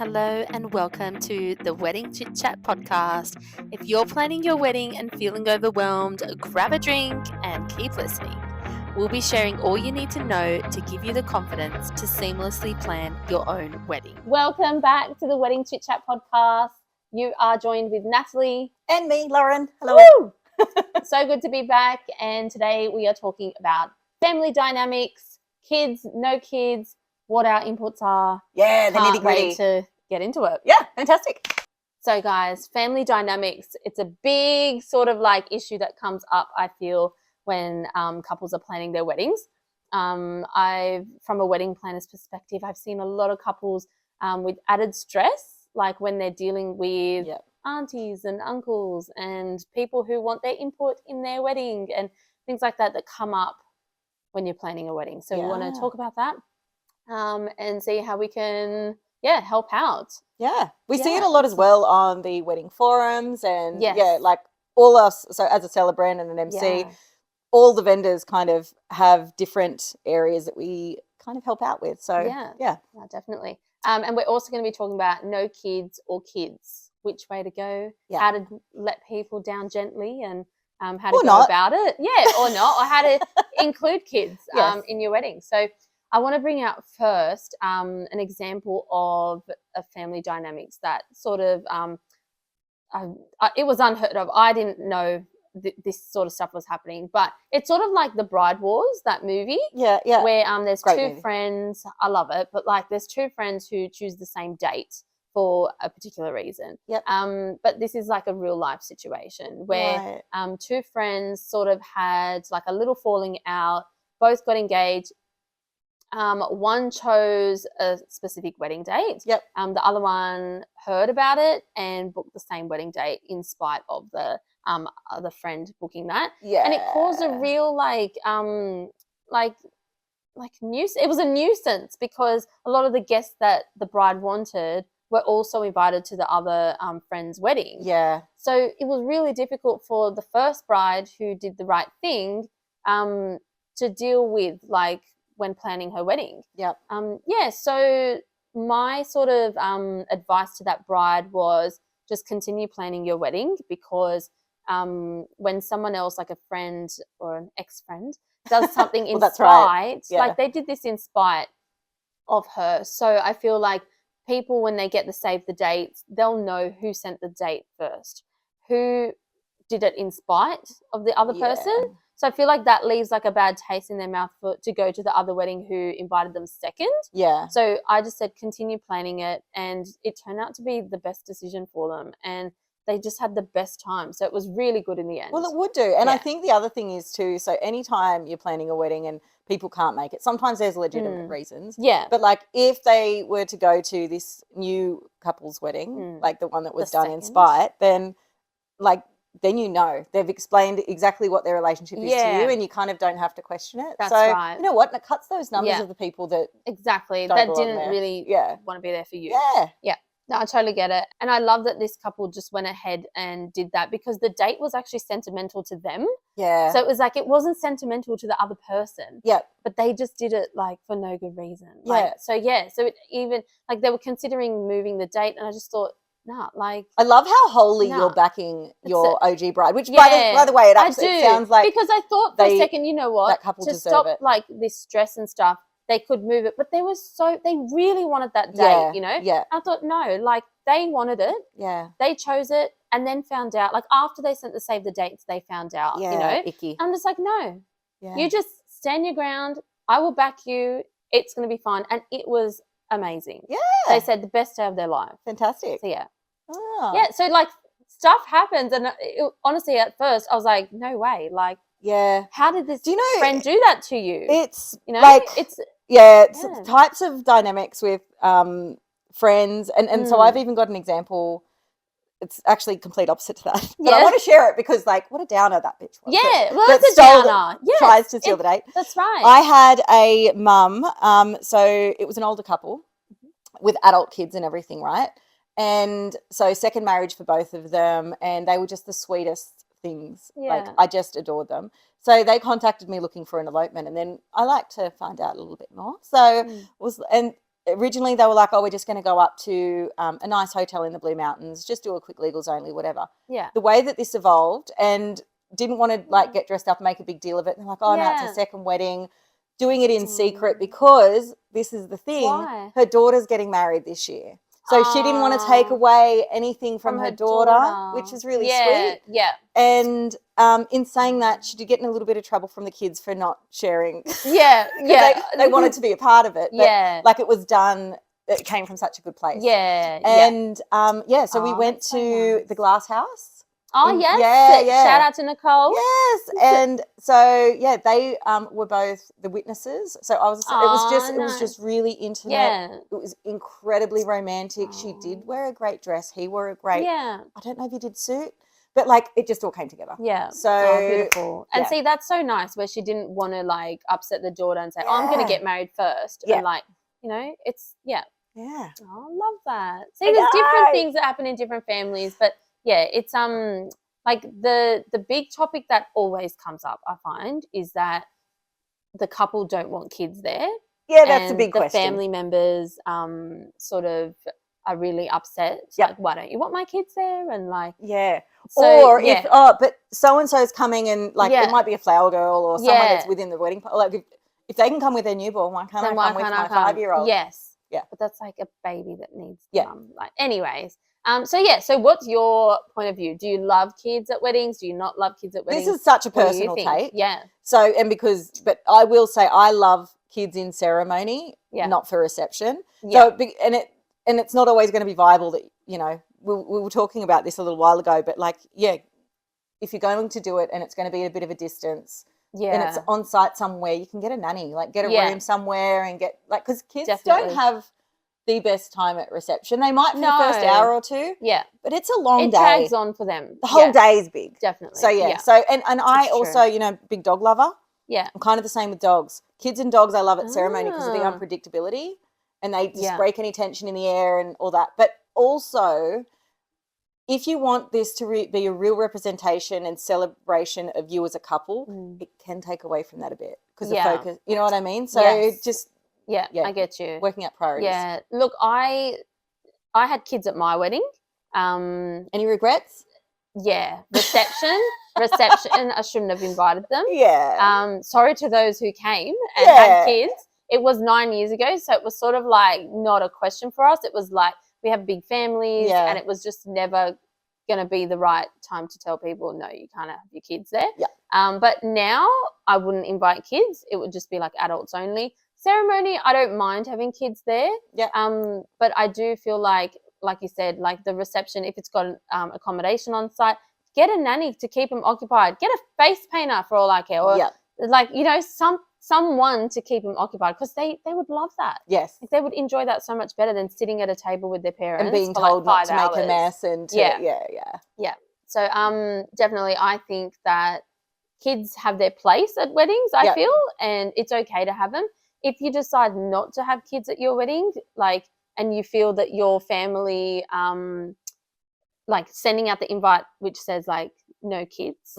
Hello and welcome to the Wedding Chit Chat podcast. If you're planning your wedding and feeling overwhelmed, grab a drink and keep listening. We'll be sharing all you need to know to give you the confidence to seamlessly plan your own wedding. Welcome back to the Wedding Chit Chat podcast. You are joined with Natalie. And me, Lauren. Hello. Woo! So good to be back. And today we are talking about family dynamics, kids, no kids, what our inputs are. Yeah, the Can't nitty gritty. wait to get into it. Yeah, fantastic. So guys, family dynamics, it's a big sort of like issue that comes up, I feel, when couples are planning their weddings. From a wedding planner's perspective, I've seen a lot of couples with added stress, like when they're dealing with aunties and uncles and people who want their input in their wedding and things like that come up when you're planning a wedding. So we want to talk about that and see how we can help out. Yeah, we see it a lot as well on the wedding forums and like all us. So as a celebrant and an MC, all the vendors kind of have different areas that we kind of help out with. So yeah, definitely. And we're also going to be talking about no kids or kids, which way to go, how to let people down gently and how to go about it. Yeah, or not, or how to include kids in your wedding. So I want to bring out first an example of a family dynamics that sort of it was unheard of. I didn't know this sort of stuff was happening, but it's sort of like The Bride Wars, that movie. Where there's two friends. I love it, but like there's two friends who choose the same date for a particular reason. But this is like a real life situation where two friends sort of had like a little falling out, both got engaged. One chose a specific wedding date. The other one heard about it and booked the same wedding date in spite of the other friend booking that. And it caused a real nuisance. It was a nuisance because a lot of the guests that the bride wanted were also invited to the other friend's wedding. So it was really difficult for the first bride who did the right thing to deal with, like, when planning her wedding. So my sort of advice to that bride was just continue planning your wedding, because when someone else, like a friend or an ex-friend, does something in spite, like they did this in spite of her. So I feel like people, when they get the save the dates, they'll know who sent the date first, who did it in spite of the other person. So I feel like that leaves like a bad taste in their mouth to go to the other wedding who invited them second. So I just said continue planning it, and it turned out to be the best decision for them, and they just had the best time. So it was really good in the end. Well, it would do. And I think the other thing is too, so anytime you're planning a wedding and people can't make it, sometimes there's legitimate reasons. But like if they were to go to this new couple's wedding, like the one that was done in spite, then then you know they've explained exactly what their relationship is to you, and you kind of don't have to question it. That's right. You know what? And it cuts those numbers of the people that that didn't really want to be there for you. No, I totally get it. And I love that this couple just went ahead and did that, because the date was actually sentimental to them. So it was like, it wasn't sentimental to the other person. But they just did it like for no good reason. So it even like they were considering moving the date, and I just thought, I love how wholly you're backing your OG bride, which by the way, it sounds like, because I thought for a second, you know what, that couple to deserve stop it. like this stress and stuff, they could move it, but they really wanted that date, you know. I thought, no, like they wanted it, they chose it, and then found out, like after they sent the save the dates, they found out, you know. Icky. I'm just like, no, you just stand your ground. I will back you. It's going to be fine, and it was amazing. They said the best day of their life. Fantastic. So so like stuff happens, and honestly at first I was like, no way, like how did this friend do that to you? It's, you know, like it's types of dynamics with friends, and so I've even got an example. It's actually complete opposite to that, but I want to share it because, like, what a downer that bitch was. Well, that's a downer. Tries to steal the date. That's right. I had a mum, so it was an older couple with adult kids and everything, right? And so second marriage for both of them, and they were just the sweetest things. Like, I just adored them. So they contacted me looking for an elopement, and then I like to find out a little bit more. So originally they were like, oh, we're just going to go up to a nice hotel in the Blue Mountains, just do a quick legals only, whatever. Yeah. The way that this evolved, and didn't want to like get dressed up and make a big deal of it. And they're like, oh, no, it's her second wedding. Doing it in secret because this is the thing. Why? Her daughter's getting married this year. So she didn't want to take away anything from her daughter, which is really sweet. Yeah. And in saying that, she did get in a little bit of trouble from the kids for not sharing. Yeah. They wanted to be a part of it. But like it was done, it came from such a good place. Yeah. And so we went to the Glass House. Oh, yes. Yeah. Shout out to Nicole. Yes. And so, they were both the witnesses. So it was just really intimate. Yeah. It was incredibly romantic. She did wear a great dress. He wore a great, I don't know if he did suit, but like it just all came together. Yeah. So beautiful. And see, that's so nice where she didn't want to like upset the daughter and say, oh, I'm going to get married first. Yeah. And like, it's, Yeah. Oh, I love that. See, there's different things that happen in different families, but yeah, it's like the big topic that always comes up, I find, is that the couple don't want kids there. Yeah, that's a big question. The family members sort of are really upset. It's like, why don't you want my kids there? And like, but so and so's coming and like it might be a flower girl or someone that's within the wedding. Like if they can come with their newborn, why can't I come with my 5-year-old? Yes. Yeah. But that's like a baby that needs like anyways. So what's your point of view? Do you love kids at weddings? Do you not love kids at weddings? This is such a personal take. Yeah. So, but I will say I love kids in ceremony, not for reception. Yeah. So, and it's not always going to be viable that, we were talking about this a little while ago, but like, if you're going to do it and it's going to be a bit of a distance, and it's on site somewhere, you can get a nanny, like get a room somewhere and get like, because kids don't have the best time at reception. They might for the first hour or two. Yeah. But it's a long day. It drags on for them. The whole day is big. Definitely. So So and I also, big dog lover. Yeah. I'm kind of the same with dogs. Kids and dogs I love at ceremony because of the unpredictability and they just break any tension in the air and all that. But also, if you want this to be a real representation and celebration of you as a couple, it can take away from that a bit because the focus, you know what I mean? So just Yeah, I get you. Working out priorities. Yeah. Look, I had kids at my wedding. Any regrets? Yeah. Reception. I shouldn't have invited them. Yeah. Sorry to those who came and had kids. It was 9 years ago, so it was sort of like not a question for us. It was like we have big families and it was just never going to be the right time to tell people, no, you can't have your kids there. Yeah. But now I wouldn't invite kids. It would just be like adults only. Ceremony, I don't mind having kids there. Yeah. But I do feel like you said, like the reception, if it's got accommodation on site, get a nanny to keep them occupied. Get a face painter for all I care. Or like, someone to keep them occupied because they would love that. Yes. Like, they would enjoy that so much better than sitting at a table with their parents and being told like 5 not to hours. make a mess and Yeah. So definitely I think that kids have their place at weddings, I feel, and it's okay to have them. If you decide not to have kids at your wedding, like, and you feel that your family, like sending out the invite which says like no kids,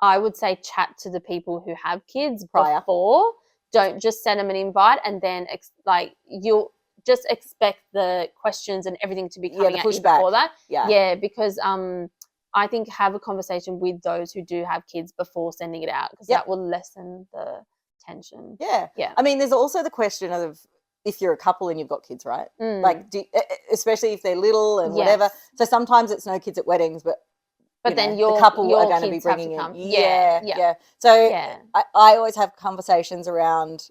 I would say chat to the people who have kids before. Don't just send them an invite and then you'll just expect the questions and everything to be coming at you before that. Yeah, because I think have a conversation with those who do have kids before sending it out because that will lessen the tension. Yeah. I mean, there's also the question of if you're a couple and you've got kids, right? Like, especially if they're little and whatever. So sometimes it's no kids at weddings, but then the couple are going to be bringing in. Yeah. So I always have conversations around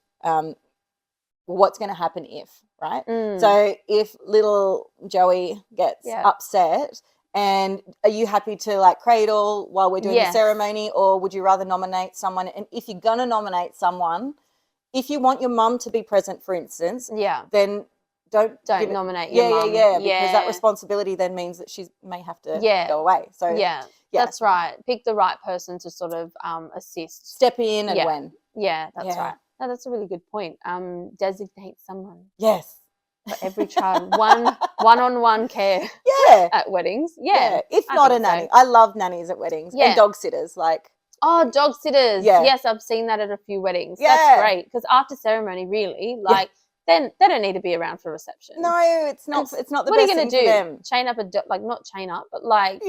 what's going to happen if, right? So if little Joey gets upset, and are you happy to like cradle while we're doing the ceremony, or would you rather nominate someone? And if you're going to nominate someone, if you want your mum to be present, for instance, then don't nominate your mum. Because that responsibility then means that she may have to go away. So that's right. Pick the right person to sort of assist. Step in and when. Yeah, that's right. No, that's a really good point. Designate someone. Yes. For every child, one-on-one care. At weddings. If not a nanny. I love nannies at weddings and dog sitters. Like, dog sitters. Yes, I've seen that at a few weddings. That's great because after ceremony, really, like then they don't need to be around for reception. No, it's not. It's not the what best are you thing gonna for do? them. Chain up a dog, like not chain up, but like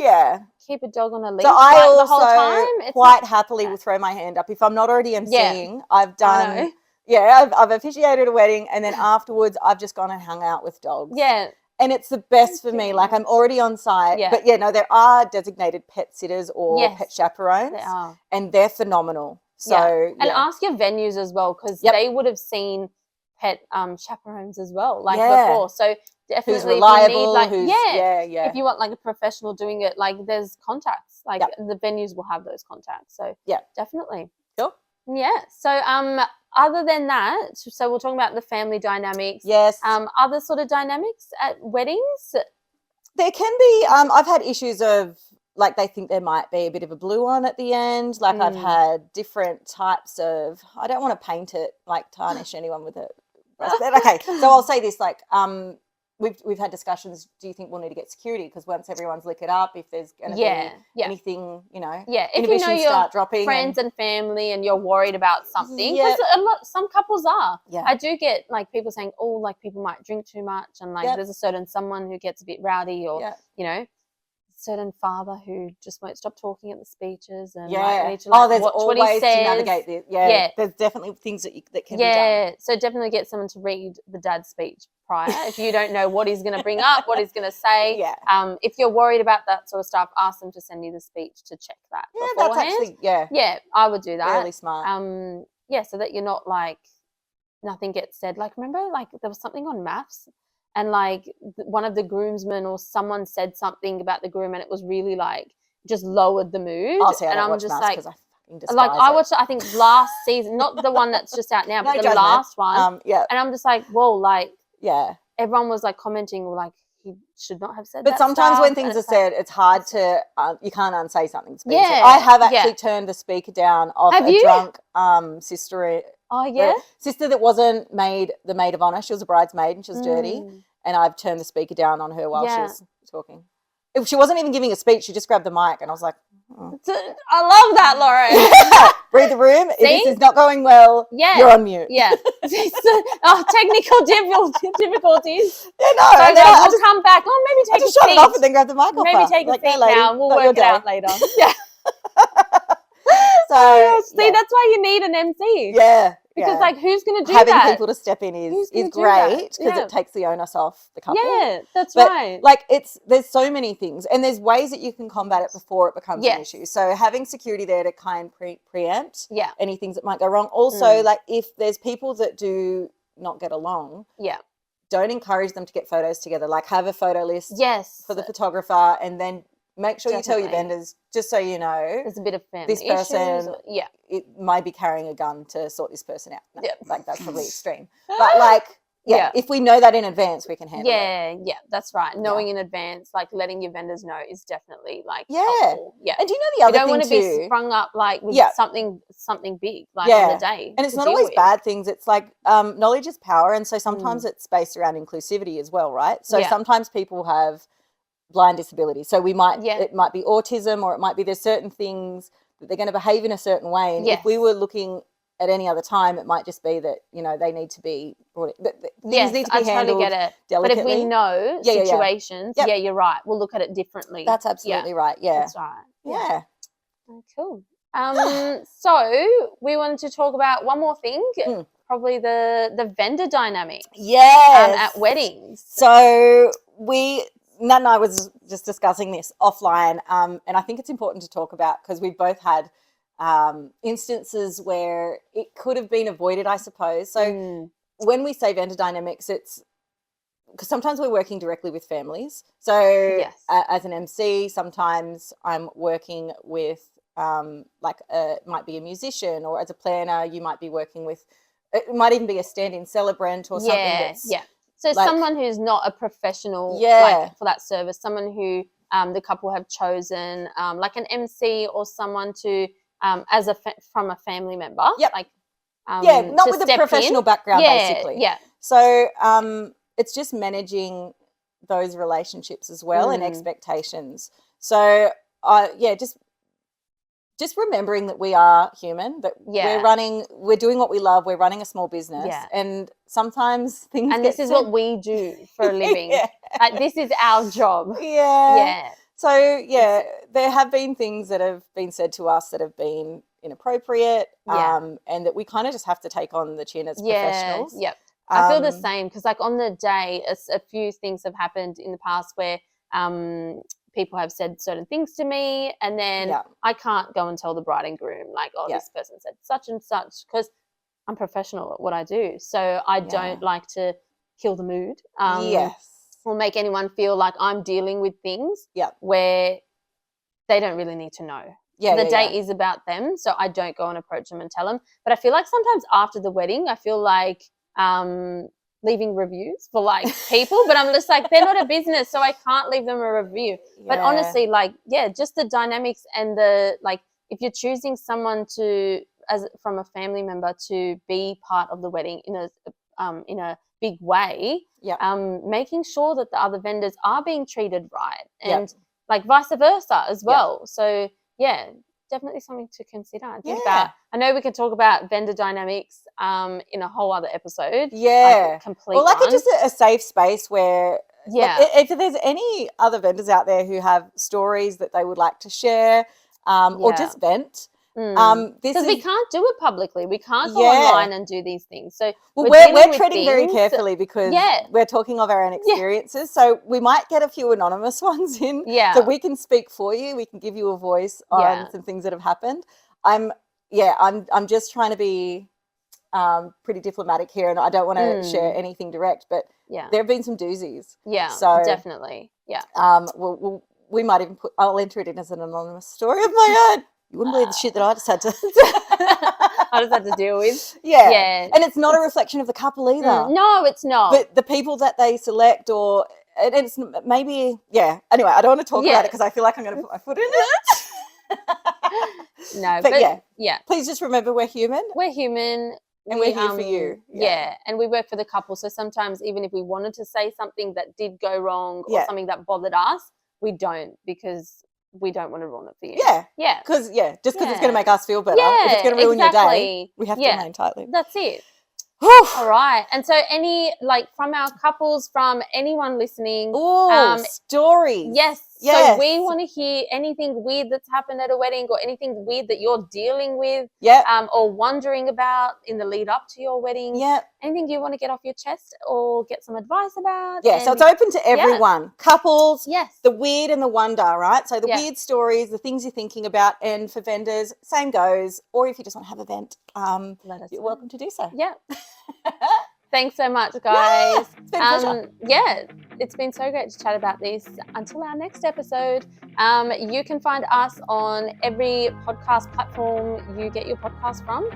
keep a dog on a leash. So I like, also the whole time. It's quite happily will throw my hand up if I'm not already emceeing. I've done. I've officiated a wedding, and then afterwards I've just gone and hung out with dogs. Yeah. And it's the best for me. Like I'm already on site. Yeah. But there are designated pet sitters or pet chaperones. They are. And they're phenomenal. So And ask your venues as well, because they would have seen pet chaperones as well, like before. So definitely who's reliable, if you need, if you want like a professional doing it, like there's contacts. Like the venues will have those contacts. So definitely. Cool. Yeah. So other than that, so we're talking about the family dynamics. Yes. Other sort of dynamics at weddings? There can be. I've had issues of like they think there might be a bit of a blue one at the end. Like I've had different types of. I don't want to paint it like tarnish anyone with it. Okay, so I'll say this: like we've had discussions. Do you think we'll need to get security? Because once everyone's lick it up, if there's going to be anything, if you know your friends and family, and you're worried about something, because some couples are. Yeah, I do get like people saying, oh, like people might drink too much, and like there's a certain someone who gets a bit rowdy, or certain father who just won't stop talking at the speeches, and need to there's watch always what he says. To navigate this. There's definitely things that can be done. So definitely get someone to read the dad's speech prior if you don't know what he's going to bring up, what he's going to say. If you're worried about that sort of stuff, ask them to send you the speech to check that beforehand. That's actually I would do that. Really smart. So that you're not like nothing gets said. Like remember, like there was something on maths. And like one of the groomsmen or someone said something about the groom, and it was really like just lowered the mood. Oh, see, I and don't I'm just like, I fucking despise I watched it, I think last season, not the one that's just out now, but the last one. And I'm just like, whoa, like everyone was like commenting, like he should not have said that. But sometimes when things are said, it's hard to you can't unsay something. I have actually turned the speaker down off drunk sister. Oh yeah, sister that wasn't the maid of honor. She was a bridesmaid and she was dirty, and I've turned the speaker down on her while she was talking. She wasn't even giving a speech; she just grabbed the mic, and I was like, "I love that, Lauren." Read the room. If this is not going well, you're on mute. Yeah. Technical difficulties. Yeah, no. So we'll come back. Oh, maybe take a seat. Shut it off and then grab the mic off. Maybe take a seat now. We'll work it out later. Yeah. So that's why you need an MC. Yeah. Because like who's going to do Having that? Having people to step in is great because it takes the onus off the couple. Yeah, that's right. Like there's so many things, and there's ways that you can combat it before it becomes an issue. So having security there to kind of preempt any things that might go wrong. Also, like if there's people that do not get along, don't encourage them to get photos together. Like have a photo list for the photographer, and then make sure you tell your vendors, just so you know, there's a bit of family this person, issues, it might be carrying a gun to sort this person out. No, like that's probably extreme. But like, if we know that in advance, we can handle it. Yeah, that's right. Knowing in advance, like letting your vendors know, is definitely like helpful. Yeah. And do you know the other thing too? You don't want to be sprung up like with something big like on the day. And it's not always bad things. It's like knowledge is power, and so sometimes it's based around inclusivity as well, right? So sometimes people have blind disability, so we might it might be autism, or it might be there's certain things that they're going to behave in a certain way, and if we were looking at any other time, it might just be that they need to be brought in. Things need to be handled totally get it. delicately. But if we know situations, you're right, we'll look at it differently. That's absolutely right. That's right. Yeah. Oh, cool. So we wanted to talk about one more thing, probably the vendor dynamic. Yes. At weddings. So Nat and I was just discussing this offline, and I think it's important to talk about because we've both had instances where it could have been avoided, I suppose. So when we say vendor dynamics, it's because sometimes we're working directly with families. So as an MC, sometimes I'm working with might be a musician, or as a planner, you might be working with, it might even be a stand-in celebrant or something that's so someone who's not a professional for that service, someone who the couple have chosen, like an MC or someone to from a family member. Like not with a professional background, basically. So it's just managing those relationships as well and expectations. So just just remembering that we are human, that we're doing what we love, we're running a small business, and sometimes things and this is what we do for a living. Like, this is our job. So there have been things that have been said to us that have been inappropriate, and that we kind of just have to take on the chin as professionals. I feel the same, because like on the day, a few things have happened in the past where people have said certain things to me, and then I can't go and tell the bride and groom, like, oh, this person said such and such, because I'm professional at what I do. So I don't like to kill the mood or make anyone feel like I'm dealing with things where they don't really need to know. The day is about them, so I don't go and approach them and tell them. But I feel like sometimes after the wedding, I feel like leaving reviews for like people, but I'm just like, they're not a business, so I can't leave them a review. But honestly, like, just the dynamics and the, like, if you're choosing someone to, as from a family member, to be part of the wedding in a big way, making sure that the other vendors are being treated right, and like vice versa as well. So definitely something to consider. I think that, I know we can talk about vendor dynamics in a whole other episode. Like just a safe space where like, if there's any other vendors out there who have stories that they would like to share, or just vent, because we can't do it publicly. We can't go online and do these things. So we're treading very carefully, because we're talking of our own experiences. So we might get a few anonymous ones in, so we can speak for you. We can give you a voice on some things that have happened. I'm just trying to be pretty diplomatic here, and I don't want to share anything direct, but there have been some doozies. So definitely. We might even I'll enter it in as an anonymous story of my own. You wouldn't believe the shit that I just had to I just had to deal with. And it's not a reflection of the couple either. No, it's not. But the people that they select, or and it's maybe anyway, I don't want to talk about it because I feel like I'm going to put my foot in it. No, but please just remember, we're human. We're human. And we're here for you. And we work for the couple. So sometimes even if we wanted to say something that did go wrong or something that bothered us, we don't, because we don't want to ruin it for you. Because just because it's going to make us feel better. If it's going to ruin your day, we have to remain tightly. That's it. All right. And so any, like, from our couples, from anyone listening. Stories. Yes. So we want to hear anything weird that's happened at a wedding, or anything weird that you're dealing with, or wondering about in the lead up to your wedding. Anything you want to get off your chest or get some advice about. So it's open to everyone. Couples, the weird and the wonder, right? So the weird stories, the things you're thinking about, and for vendors, same goes. Or if you just want to have a vent, you're welcome to do so. Thanks so much, guys. It's been a pleasure. It's been so great to chat about this. Until our next episode, you can find us on every podcast platform you get your podcast from.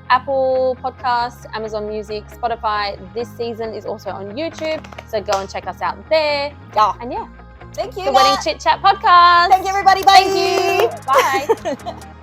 Apple Podcasts, Amazon Music, Spotify. This season is also on YouTube, so go and check us out there. And thank you. The Wedding Chit Chat Podcast. Thank you, everybody. Bye. Thank you. Bye.